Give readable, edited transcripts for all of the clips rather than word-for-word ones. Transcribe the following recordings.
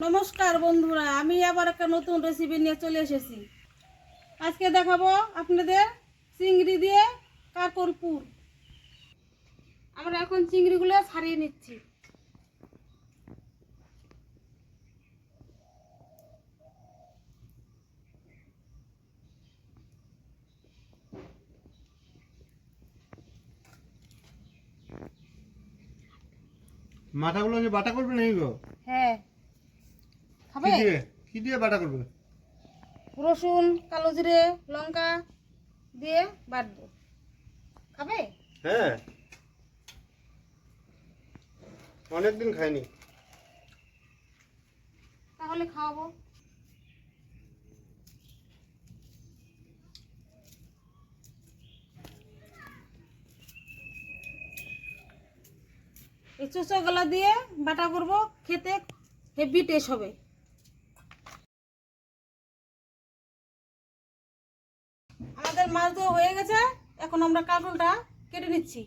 নমস্কার বন্ধুরা, আমি আবার একটা নতুন রেসিপি নিয়ে চলে এসেছি। আজকে দেখাবো আপনাদের চিংড়ি দিয়ে কাঁকড় পুর। আমরা এখন চিংড়িগুলো ছাড়িয়ে নিচ্ছি। মাথাগুলো যে বাটা করবে নাকি গো? হ্যাঁ, খাবে? কি দিয়ে বাটা করবে? রসুন, কালো জিরে, লঙ্কা দিয়ে বাটবো। খাবে? হ্যাঁ, অনেকদিন খাইনি। তাহলে খাওয়াবো। এই চোচা দিয়ে বাটা করব, খেতে হেভি টেস্ট হবে। আমাদের মাছ ধোয়া হয়ে গেছে, এখন আমরা কাঁকড়টা কেটে নিচ্ছি।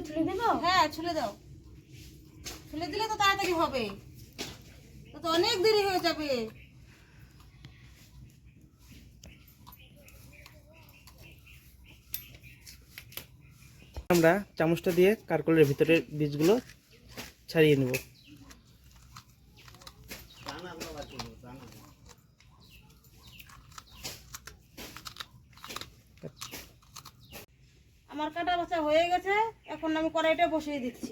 ছুলে দেবো? হ্যাঁ, ছুলে দাও। ছুলে দিলে তো তাড়াতাড়ি হবে, তো অনেক দেরি হয়ে যাবে। আমরা চামচটা দিয়ে কাঁকড়ের ভিতরের বীজগুলো ছাড়িয়ে নেব। আমার কাটা বাছা হয়ে গেছে, এখন আমি কড়াইটা বসিয়ে দিচ্ছি।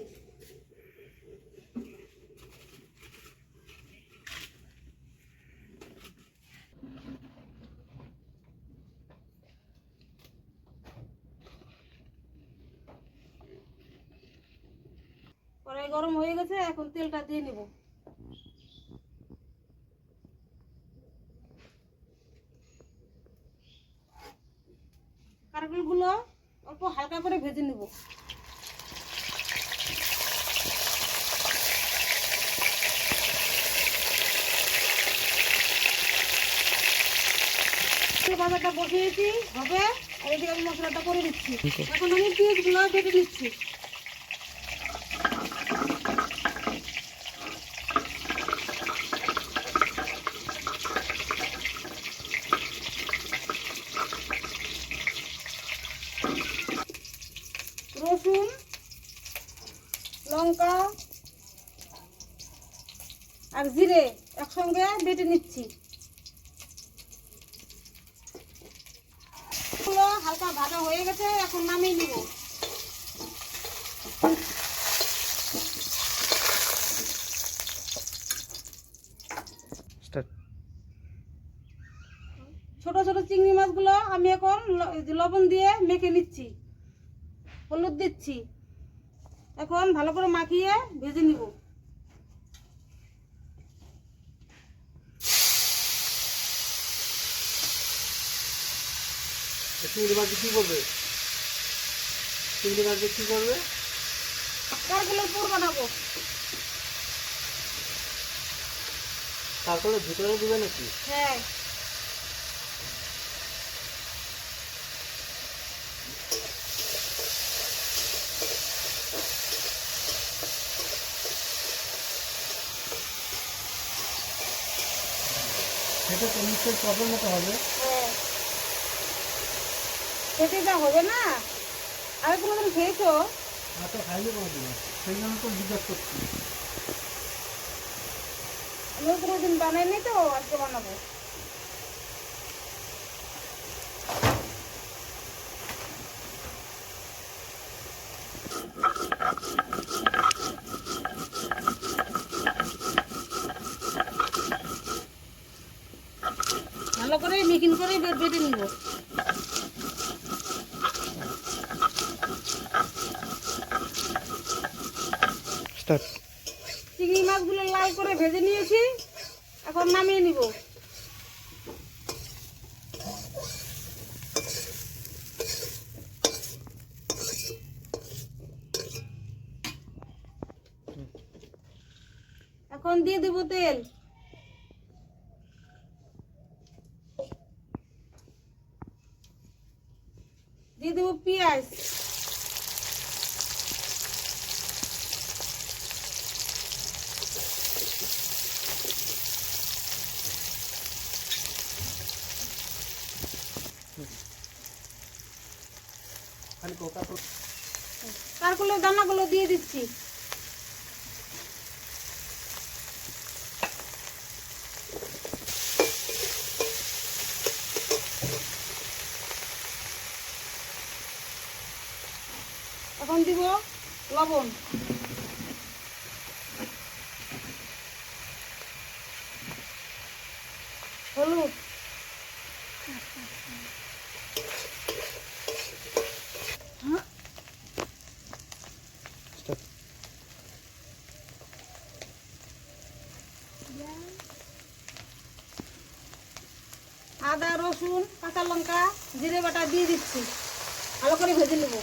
কড়াই গরম হয়ে গেছে, এখন তেলটা দিয়ে নেব। কাঁকড়গুলো অল্প হালকা করে ভেজে নেব। ভাজাটা বসিয়েছি হবে, আর এদিকে আমি মশলাটা করে দিচ্ছি। এখন আমি পেঁয়াজগুলো বেটে নিচ্ছি। রসুন, লঙ্কা আর জিরে একসঙ্গে বেটে নিচ্ছি। হালকা ভাজা হয়ে গেছে, এখন নামিয়ে নিব। ছোট ছোট চিংড়ি মাছগুলো আমি এখন লবণ দিয়ে মেখে নিচ্ছি, হলুদ দিচ্ছি। এখন ভালো করে মাখিয়ে ভেজে নিব। চিংড়ি মাছ কি করবে? চিংড়ি মাছ কি করবে? কাঁকড়ের পুর বানাবো। তারপরে ভিতরে দিবে নাকি? হ্যাঁ, সেটা তো নিশ্চয়ই প্রবলেম মতো হবে। হ্যাঁ, খেতে যা হবে না। আমি কোনোদিন খেয়েছো? তো খাইলে কোনোদিন, সেই জন্য তো জিজ্ঞাসা করছি। আমি কোনোদিন বানাইনি, তো আজকে বানাবো। ভালো করে মিকিন করে বেটে নিব। চিংড়ি মাছগুলো লাল করে ভেজে নিয়েছি, এখন নামিয়ে নিব। এখন দিয়ে দিব তেল, দিয়ে দেবো পেঁয়াজ, খালি কোকা তো কারকুলের দানাগুলো দিয়ে দিচ্ছি। এখন দিব লবণ, হলুদ, Stop. আদা, রসুন, কাঁচা লঙ্কা, জিরে বাটা দিয়ে দিচ্ছি, ভালো করে ভেজে নেব।